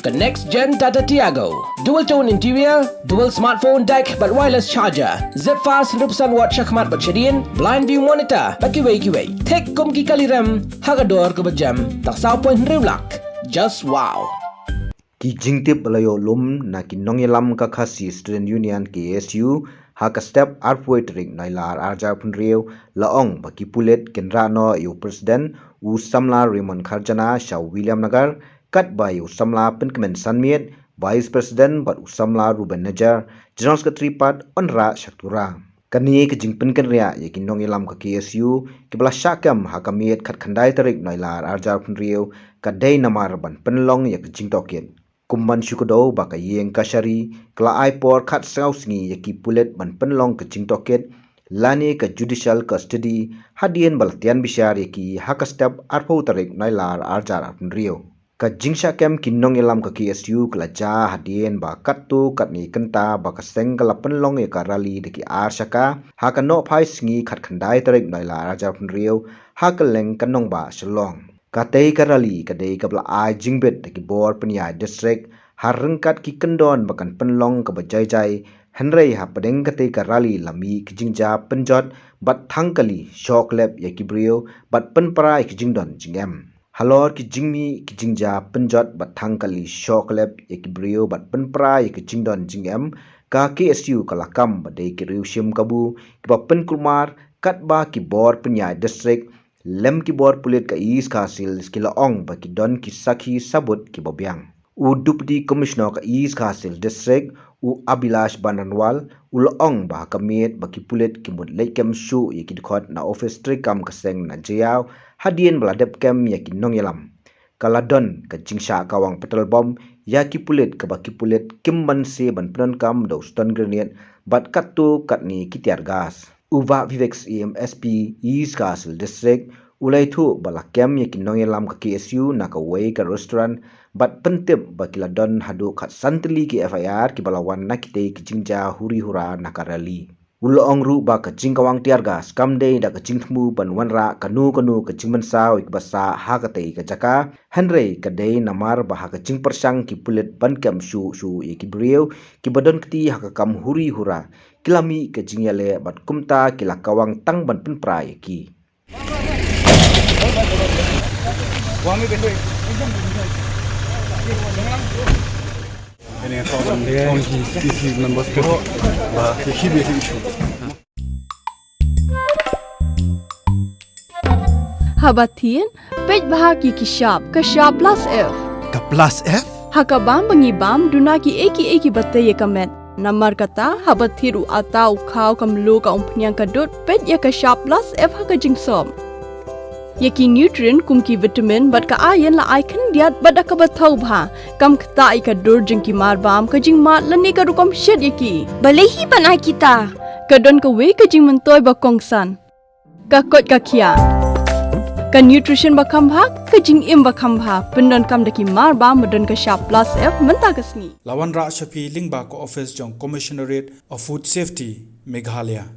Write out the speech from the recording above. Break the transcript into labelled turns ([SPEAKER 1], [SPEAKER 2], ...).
[SPEAKER 1] The next gen Tata Tiago. Dual tone interior, dual smartphone deck but wireless charger. Zip fast 100% watt syakmat bercedian, blind view monitor. Bagi way. Tek kum ki kali rem, hagador ke berjam. Tak sao pun rewlak. Just wow.
[SPEAKER 2] Ki jingtip balayo lum na ki nongyelam ka khasi student union KSU ha ka step arpoetrik nailar arjar punriu laong baki pulet kenrano yu president u samla Raymond Kharjana Shaw William Nagar kat by u samla penkemen sanmiet vice president but u samla Ruben Najar general secretary pat onra shaktura kani ke jingpen kenria yakin nongyelam ka KSU ki bala syakam ha kamiet khat khandai tarik nailar arjar punriu kadai namar ban penlong yak jingtoket kumban syukodo baka yeng kasari kla aipor khat sausngi yaki pulet ban penlong ke jingtoket lani ke judicial custody hadien baltian bisyar yaki hakastep arpo tarik nailar arjar punriu ka jingsha kem kinnong elam ka KSU kelaja hadien ba kattu katni kenta ba kaseng kala penlong ya karali deki arshaka hakano phai sngi khat khandai tarik nailar arjar punriu hakaleng kanong ba shalong katei karali kadei kabla ai jingbet deki bor penyai district harengkat ki kendon bakan penlong ke bajai-jai henrei ha pedeng katei karali lami kijingja penjot bat thangkali shock lab yaki brio bat penpara kijingdon jingem halor ki jingmi ki jingja penjot bat thangkali shock lab yaki brio bat penpara yaki jingdon jingem ka KSU kalakam badai ki riusim kabu ki ba penkulmar katba ki bor penyai district lem ki bor pulit ka is kasil skila ong ba ki don ki sakhi sabut ki bobyang u deputy commissioner ka is kasil district u Abilash Bananwal u laong ba kamiet ba ki pulit ki mut leikem shu yaki dikhot na office trikam kaseng na jiaw hadien baladep kem yaki nongyelam kaladon ka jingsha kawang petrol bom yaki pulit ka ba ki pulit kimban se ban pran kam do stun grenade bat kattu katni kitiar gas uva vivex EMSP is castle district ulai thu balakem yaki nongyelam ka KSU na ka way ka restaurant bat pentip bakila don hadu khat santli ki FIR ki balawan na kitei ki jingja huri hura nakarali ulong ru ba ka jingkawang tiar gas kamdei da ka jingthmu banwanra kanu ka jingmansa ik basa ha ka tei ka jaka henrei ka dei namar ba ha ka jingpersang ki pulit ban kam shu ki brio ki badon kti ha ka kam huri hura kilami ka jingyale bat kumta kila kawang tang ban pen prai ki
[SPEAKER 3] wangi betul ini kalau dia sisi membos ke bah hibi isu
[SPEAKER 4] Habatin pej bahagi ki shop plus F
[SPEAKER 5] Ka plus F?
[SPEAKER 4] hakabam bangibam duna ki eki batte ye kamet namar kata habathiru atau khau kamlu ka umpnyang kadut pej ya ka shop plus F haka jingsom yaki nutrient kum ki vitamin bat ka iron la icon diat bada ka bathau bha kam khta ka dur jing ki mar bam ka jing mat lani ka rukom shed yaki balehi banai kita ka don ka we ka jing mentoy ba kongsan ka kot ka khia ka nutrition ba khambha ka jing im ba khambha pendon kam daki mar bam madon ka sharp plus F menta kasni
[SPEAKER 5] Lawan Ra Shafi Lingba ko office jong commissionerate of food safety Meghalaya